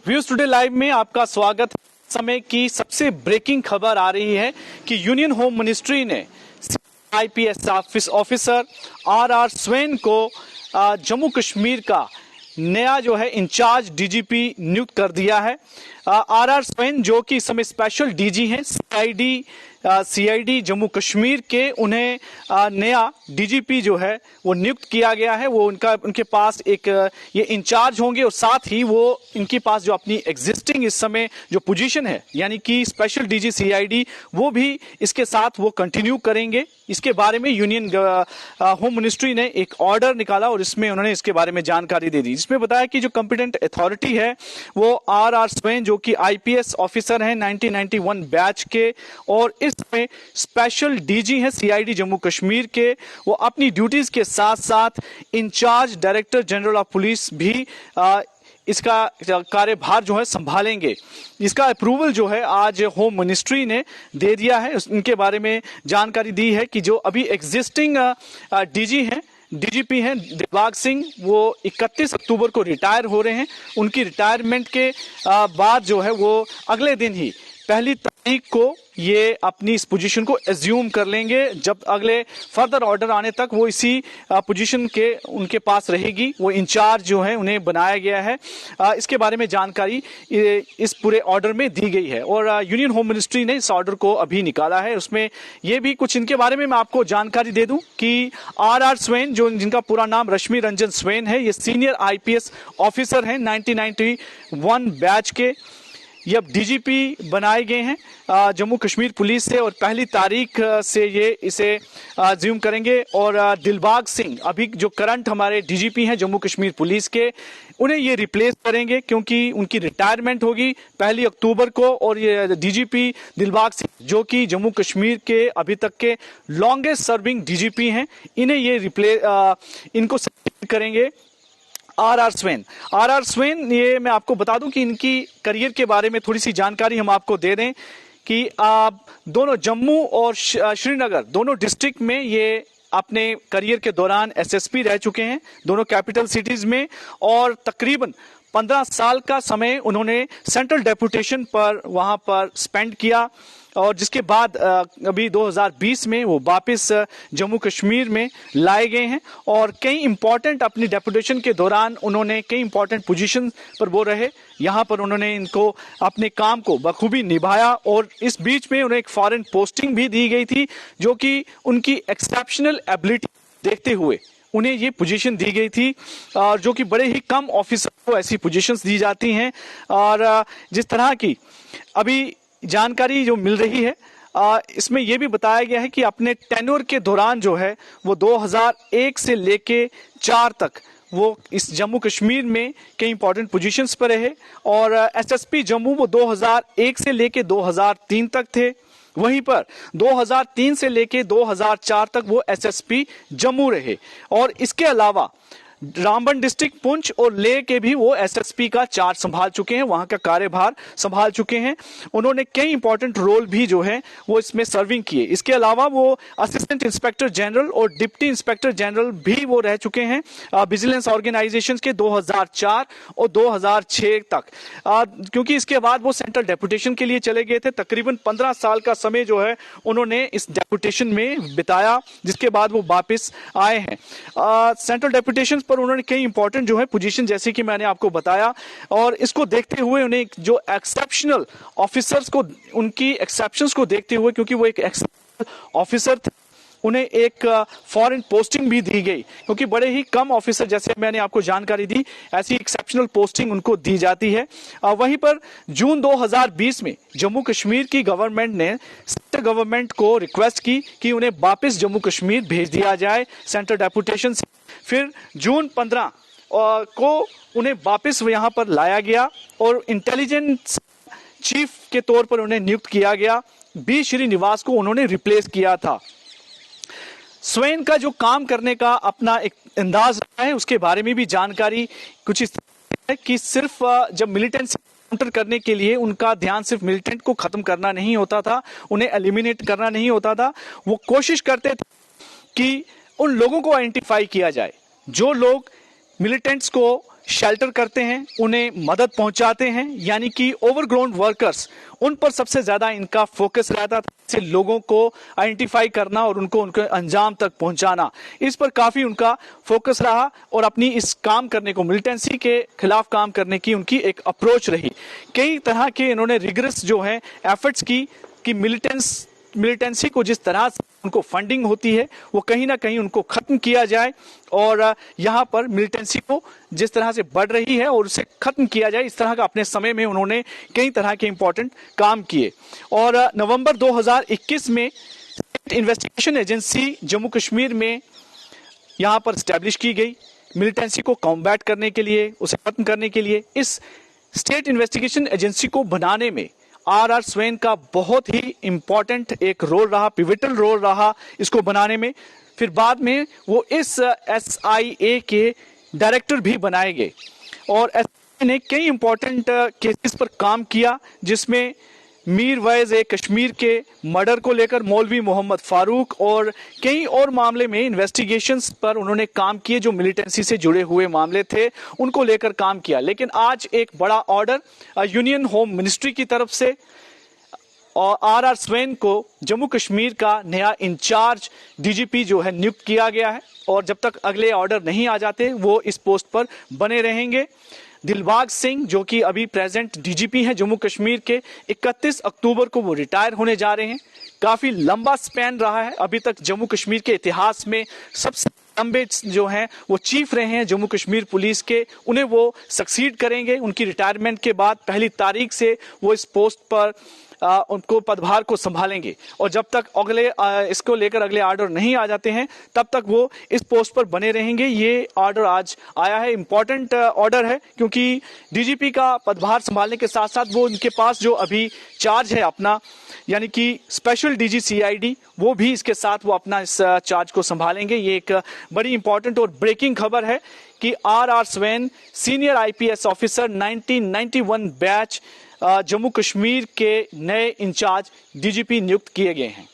Views today live में आपका स्वागत है। समय की सबसे ब्रेकिंग खबर आ रही है कि यूनियन होम मिनिस्ट्री ने आईपीएस ऑफिसर आर स्वेन को जम्मू कश्मीर का नया जो है इंचार्ज डीजीपी नियुक्त कर दिया है। आर स्वेन जो कि इस समय स्पेशल डीजी हैं सीआईडी जम्मू कश्मीर के, उन्हें नया डीजीपी जो है वो नियुक्त किया गया है। वो उनके पास एक ये इंचार्ज होंगे और साथ ही वो इनके पास जो अपनी एग्जिस्टिंग इस समय जो पोजीशन है यानी कि स्पेशल डीजी सीआईडी वो भी इसके साथ वो कंटिन्यू करेंगे। इसके बारे में यूनियन होम मिनिस्ट्री ने एक ऑर्डर निकाला और इसमें उन्होंने इसके बारे में जानकारी दे दी, जिसमें बताया कि जो कॉम्पिटेंट अथॉरिटी है वो आर स्वेन जो कि आईपीएस ऑफिसर हैं 1991 बैच के और इसमें स्पेशल डीजी हैं सीआईडी जम्मू कश्मीर के, वो अपनी ड्यूटीज के साथ साथ incharge director general of police भी इसका कार्यभार जो है संभालेंगे। इसका अप्रूवल जो है आज होम मिनिस्ट्री ने दे दिया है। इनके बारे में जानकारी दी है कि जो अभी एग्जिस्टिंग डीजी हैं डीजीपी हैं दिलबाग सिंह, वो 31 अक्टूबर को रिटायर हो रहे हैं। उनकी रिटायरमेंट के बाद जो है वो अगले दिन ही 1 तारीख को ये अपनी इस पोजीशन को एज्यूम कर लेंगे। जब अगले फर्दर ऑर्डर आने तक वो इसी पोजीशन के उनके पास रहेगी। वो इंचार्ज जो है उन्हें बनाया गया है। इसके बारे में जानकारी इस पूरे ऑर्डर में दी गई है और यूनियन होम मिनिस्ट्री ने इस ऑर्डर को अभी निकाला है। उसमें ये भी कुछ इनके बारे में मैं आपको जानकारी दे दूं कि आर स्वेन जो जिनका पूरा नाम रश्मि रंजन स्वेन है, ये सीनियर आईपीएस ऑफिसर हैं 1991 बैच के। ये अब डीजीपी बनाए गए हैं जम्मू कश्मीर पुलिस से और 1 तारीख से ये इसे ज्यूम करेंगे। और दिलबाग सिंह अभी जो करंट हमारे डीजीपी हैं जम्मू कश्मीर पुलिस के, उन्हें ये रिप्लेस करेंगे क्योंकि उनकी रिटायरमेंट होगी 1 अक्टूबर को। और ये डीजीपी दिलबाग सिंह जो कि जम्मू कश्मीर के अभी तक के लॉन्गेस्ट सर्विंग डीजीपी हैं, इन्हें ये इनको करेंगे आर स्वेन। ये मैं आपको बता दूं कि इनकी करियर के बारे में थोड़ी सी जानकारी हम आपको दे दें कि दोनों जम्मू और श्रीनगर दोनों डिस्ट्रिक्ट में ये अपने करियर के दौरान एसएसपी रह चुके हैं, दोनों कैपिटल सिटीज में। और तकरीबन 15 साल का समय उन्होंने सेंट्रल डेपुटेशन पर वहां पर स्पेंड किया और जिसके बाद अभी 2020 में वो वापस जम्मू कश्मीर में लाए गए हैं। और कई इंपॉर्टेंट अपनी डेपुटेशन के दौरान उन्होंने कई इंपॉर्टेंट पोजीशन पर वो रहे, यहाँ पर उन्होंने इनको अपने काम को बखूबी निभाया। और इस बीच में उन्हें एक फॉरेन पोस्टिंग भी दी गई थी जो कि उनकी एक्सेप्शनल एबिलिटी देखते हुए उन्हें ये पोजीशन दी गई थी और जो कि बड़े ही कम ऑफिसर को ऐसी पोजीशंस दी जाती हैं। और जिस तरह की अभी जानकारी जो मिल रही है इसमें यह भी बताया गया है कि अपने टेन्योर के दौरान जो है वो 2001 से लेके 4 तक वो इस जम्मू कश्मीर में कई इंपॉर्टेंट पोजीशंस पर रहे। और एसएसपी जम्मू वो 2001 से लेके 2003 तक थे। वहीं पर 2003 से लेके 2004 तक वो एसएसपी जम्मू रहे। और इसके अलावा रामबन डिस्ट्रिक्ट पुंछ और लेह के भी वो एसएसपी का चार्ज संभाल चुके हैं, वहां का कार्यभार संभाल चुके हैं। उन्होंने कई इंपॉर्टेंट रोल भी जो है वो इसमें सर्विंग किए। इसके अलावा वो असिस्टेंट इंस्पेक्टर जनरल और डिप्टी इंस्पेक्टर जनरल भी वो रह चुके हैं विजिलेंस ऑर्गेनाइजेशंस के 2004 और 2006 तक। क्योंकि इसके बाद वो सेंट्रल डेपुटेशन के लिए चले गए थे। तकरीबन 15 साल का समय जो है उन्होंने इस डेपुटेशन में बिताया, जिसके बाद वो वापस आए हैं। सेंट्रल डेपुटेशन पर उन्होंने कई इंपॉर्टेंट जो है पोजीशन जैसे कि मैंने आपको बताया। और इसको देखते हुए उन्हें जो एक्सेप्शनल ऑफिसर्स को उनकी एक्सेप्शंस को देखते हुए, क्योंकि वो एक एक्सेप्शनल ऑफिसर थे, उन्हें एक फॉरेन पोस्टिंग भी दी गई क्योंकि बड़े ही कम ऑफिसर, जैसे मैंने आपको जानकारी दी, ऐसी एक्सेप्शनल पोस्टिंग उनको दी जाती है। वहीं पर जून 2020 में जम्मू कश्मीर की गवर्नमेंट ने सेंट्रल गवर्नमेंट को रिक्वेस्ट की कि उन्हें वापस जम्मू कश्मीर भेज दिया जाए सेंट्रल डेपुटेशन से। फिर जून 15 को उन्हें वापस यहाँ पर लाया गया और इंटेलिजेंस चीफ के तौर पर उन्हें नियुक्त किया गया। बी श्रीनिवास को उन्होंने रिप्लेस किया था। स्वेन का जो काम करने का अपना एक अंदाज है, उसके बारे में भी जानकारी कुछ इस है कि सिर्फ जब मिलिटेंट काउंटर करने के लिए उनका ध्यान सिर्फ मिलिटेंट को खत्म करना नहीं होता था, उन्हें एलिमिनेट करना नहीं होता था। वो कोशिश करते थे कि उन लोगों को आइडेंटिफाई किया जाए जो लोग मिलिटेंट्स को शेल्टर करते हैं, उन्हें मदद पहुंचाते हैं, यानी कि ओवरग्राउंड वर्कर्स, उन पर सबसे ज्यादा इनका फोकस रहता था। से लोगों को आइडेंटिफाई करना और उनको उनके अंजाम तक पहुंचाना, इस पर काफी उनका फोकस रहा और अपनी इस काम करने को, मिलिटेंसी के खिलाफ काम करने की उनकी एक अप्रोच रही। कई तरह के इन्होंने रिगरस जो है एफर्ट्स की कि मिलिटेंसी को जिस तरह से उनको फंडिंग होती है वो कहीं ना कहीं उनको खत्म किया जाए और यहाँ पर मिलिटेंसी को जिस तरह से बढ़ रही है और उसे खत्म किया जाए, इस तरह का अपने समय में उन्होंने कई तरह के इंपॉर्टेंट काम किए। और नवंबर 2021 में state investigation agency Jammu Kashmir में यहाँ पर स्टैब्लिश की गई मिलिटेंसी को कॉम्बैट करने के लिए, उसे खत्म करने के लिए। इस स्टेट इन्वेस्टिगेशन एजेंसी को बनाने में आर स्वेन का बहुत ही इंपॉर्टेंट एक रोल रहा, पिविटल रोल रहा इसको बनाने में। फिर बाद में वो इस SIA के डायरेक्टर भी बनाए गए और SIA ने कई इंपॉर्टेंट केसेस पर काम किया, जिसमें मीरवैज ए कश्मीर के मर्डर को लेकर मौलवी मोहम्मद फारूक और कई और मामले में इन्वेस्टिगेशंस पर उन्होंने काम किए, जो मिलिटेंसी से जुड़े हुए मामले थे उनको लेकर काम किया। लेकिन आज एक बड़ा ऑर्डर यूनियन होम मिनिस्ट्री की तरफ से और आर स्वेन को जम्मू कश्मीर का नया इंचार्ज DGP जो है नियुक्त किया गया है और जब तक अगले ऑर्डर नहीं आ जाते वो इस पोस्ट पर बने रहेंगे। दिलबाग सिंह जो कि अभी प्रेजेंट DGP हैं जम्मू कश्मीर के, 31 अक्टूबर को वो रिटायर होने जा रहे हैं। काफी लंबा स्पैन रहा है, अभी तक जम्मू कश्मीर के इतिहास में सबसे लंबे जो हैं वो चीफ रहे हैं जम्मू कश्मीर पुलिस के। उन्हें वो सक्सीड करेंगे, उनकी रिटायरमेंट के बाद 1 तारीख से वो इस पोस्ट पर उनको पदभार को संभालेंगे और जब तक इसको लेकर अगले ऑर्डर नहीं आ जाते हैं तब तक वो इस पोस्ट पर बने रहेंगे। ये ऑर्डर आज आया है, इंपॉर्टेंट ऑर्डर है, क्योंकि DGP का पदभार संभालने के साथ साथ वो उनके पास जो अभी चार्ज है अपना, यानी कि स्पेशल DG CID, वो भी इसके साथ वो अपना इस चार्ज को संभालेंगे। ये एक बड़ी इंपॉर्टेंट और ब्रेकिंग खबर है कि R Swain senior IPS officer 1991 batch Jammu Kashmir के नए इंचार्ज DGP नियुक्त किए गए हैं।